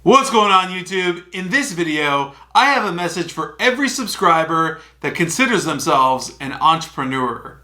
What's going on, YouTube? In this video, I have a message for every subscriber that considers themselves an entrepreneur.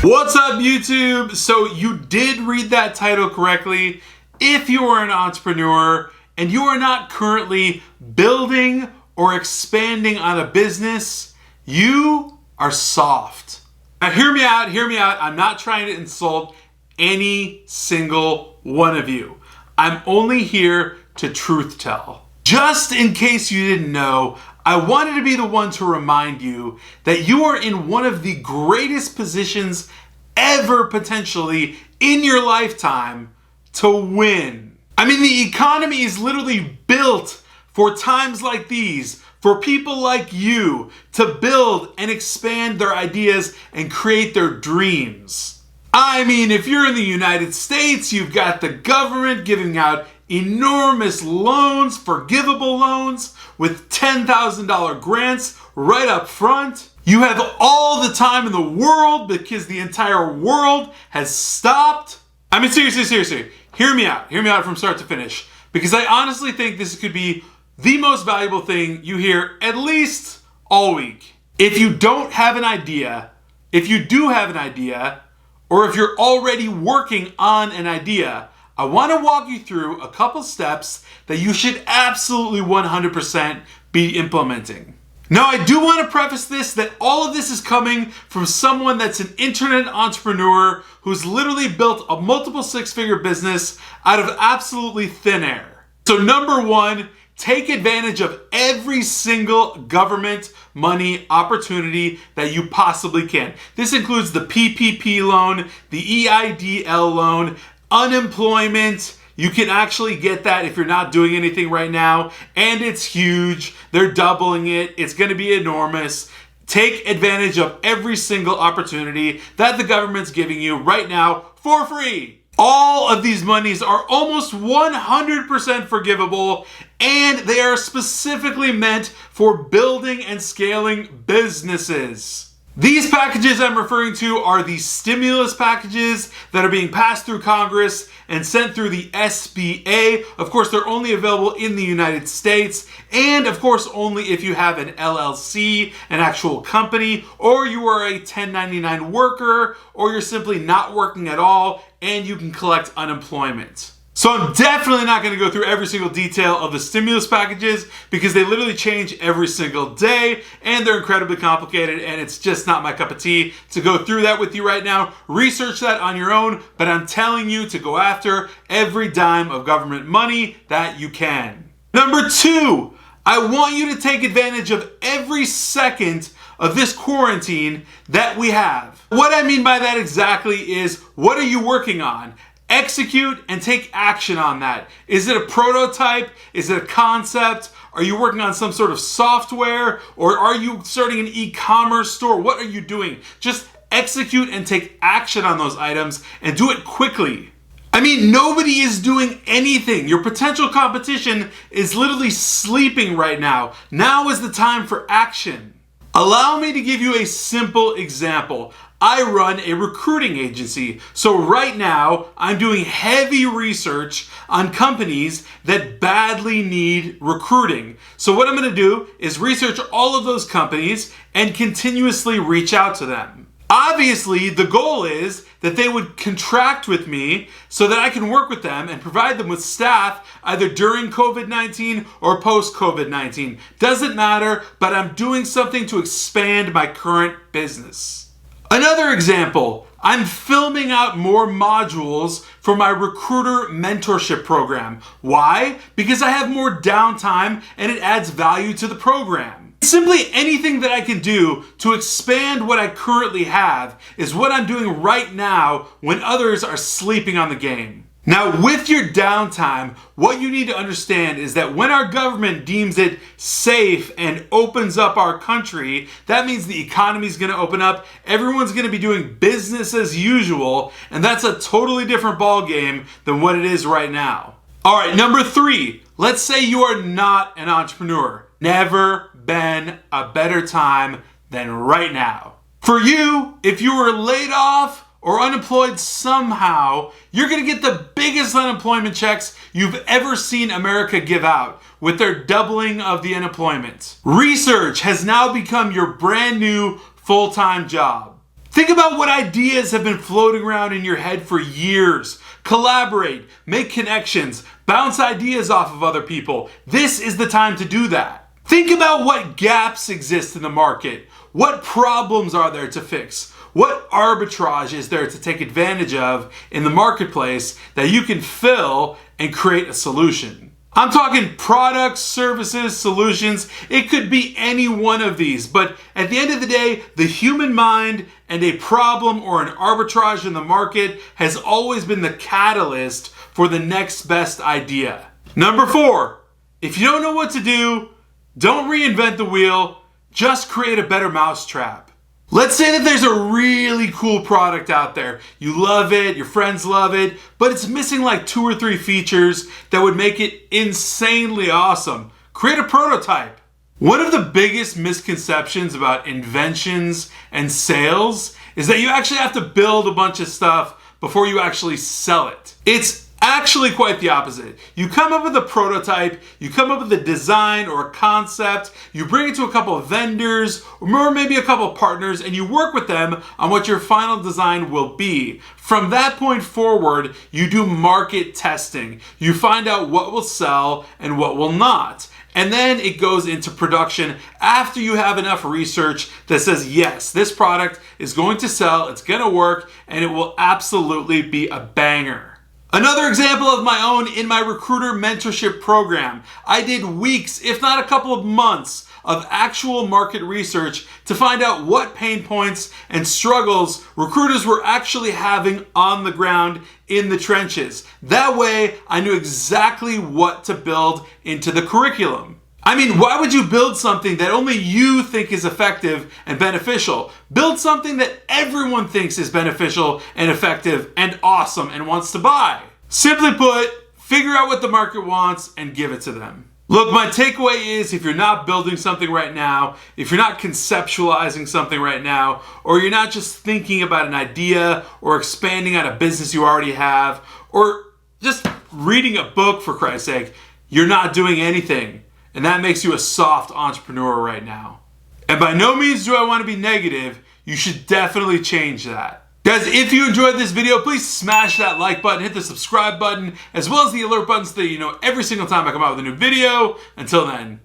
What's up, YouTube? So you did read that title correctly. If you are an entrepreneur and you are not currently building or expanding on a business, you are soft. Now hear me out. I'm not trying to insult any single one of you. I'm only here to truth tell. Just in case you didn't know, I wanted to be the one to remind you that you are in one of the greatest positions ever potentially in your lifetime to win. I mean, the economy is literally built for times like these, for people like you to build and expand their ideas and create their dreams. I mean, if you're in the United States, you've got the government giving out enormous loans, forgivable loans with $10,000 grants right up front. You have all the time in the world because the entire world has stopped. I mean, seriously, hear me out from start to finish, because I honestly think this could be the most valuable thing you hear at least all week. If you don't have an idea, if you do have an idea, or if you're already working on an idea, I want to walk you through a couple steps that you should absolutely 100% be implementing. Now, I do want to preface this that all of this is coming from someone that's an internet entrepreneur who's literally built a multiple six-figure business out of absolutely thin air. So number one, take advantage of every single government money opportunity that you possibly can. This includes the PPP loan, the EIDL loan, unemployment. You can actually get that if you're not doing anything right now, and it's huge. They're doubling it. It's going to be enormous. Take advantage of every single opportunity that the government's giving you right now for free. All of these monies are almost 100% forgivable, and they are specifically meant for building and scaling businesses. These packages I'm referring to are the stimulus packages that are being passed through Congress and sent through the SBA. Of course, they're only available in the United States, and of course, only if you have an LLC, an actual company, or you are a 1099 worker, or you're simply not working at all, and you can collect unemployment. So I'm definitely not going to go through every single detail of the stimulus packages because they literally change every single day and they're incredibly complicated, and it's just not my cup of tea to go through that with you right now. Research that on your own, but I'm telling you to go after every dime of government money that you can. Number two, I want you to take advantage of every second of this quarantine that we have. What I mean by that exactly is, what are you working on? Execute and take action on that. Is it a prototype? Is it a concept? Are you working on some sort of software? Or are you starting an e-commerce store? What are you doing? Just execute and take action on those items and do it quickly. I mean, nobody is doing anything. Your potential competition is literally sleeping right now. Now is the time for action. Allow me to give you a simple example. I run a recruiting agency, so right now I'm doing heavy research on companies that badly need recruiting. So what I'm going to do is research all of those companies and continuously reach out to them. Obviously, the goal is that they would contract with me so that I can work with them and provide them with staff either during COVID-19 or post-COVID-19. Doesn't matter, but I'm doing something to expand my current business. Another example, I'm filming out more modules for my recruiter mentorship program. Why? Because I have more downtime and it adds value to the program. Simply anything that I can do to expand what I currently have is what I'm doing right now when others are sleeping on the game. Now, with your downtime, what you need to understand is that when our government deems it safe and opens up our country, that means the economy is going to open up, everyone's going to be doing business as usual, and that's a totally different ballgame than what it is right now. All right, number 3. Let's say you are not an entrepreneur. Never been a better time than right now. For you, if you were laid off or unemployed somehow, you're gonna get the biggest unemployment checks you've ever seen America give out with their doubling of the unemployment. Research has now become your brand new full-time job. Think about what ideas have been floating around in your head for years. Collaborate, make connections, bounce ideas off of other people. This is the time to do that. Think about what gaps exist in the market. What problems are there to fix? What arbitrage is there to take advantage of in the marketplace that you can fill and create a solution? I'm talking products, services, solutions. It could be any one of these, but at the end of the day, the human mind and a problem or an arbitrage in the market has always been the catalyst for the next best idea. Number 4, if you don't know what to do, don't reinvent the wheel, just create a better mousetrap. Let's say that there's a really cool product out there. You love it, your friends love it, but it's missing like 2 or 3 features that would make it insanely awesome. Create a prototype. One of the biggest misconceptions about inventions and sales is that you actually have to build a bunch of stuff before you actually sell it. It's actually quite the opposite. You come up with a prototype, you come up with a design or a concept, you bring it to a couple of vendors or maybe a couple of partners, and you work with them on what your final design will be. From that point forward, you do market testing. You find out what will sell and what will not. And then it goes into production after you have enough research that says, yes, this product is going to sell, it's going to work, and it will absolutely be a banger. Another example of my own in my recruiter mentorship program. I did weeks, if not a couple of months, of actual market research to find out what pain points and struggles recruiters were actually having on the ground in the trenches. That way, I knew exactly what to build into the curriculum. I mean, why would you build something that only you think is effective and beneficial? Build something that everyone thinks is beneficial and effective and awesome and wants to buy. Simply put, figure out what the market wants and give it to them. Look, my takeaway is if you're not building something right now, if you're not conceptualizing something right now, or you're not just thinking about an idea or expanding on a business you already have, or just reading a book for Christ's sake, you're not doing anything. And that makes you a soft entrepreneur right now. And by no means do I want to be negative. You should definitely change that. Guys, if you enjoyed this video, please smash that like button, hit the subscribe button, as well as the alert button so that you know every single time I come out with a new video. Until then,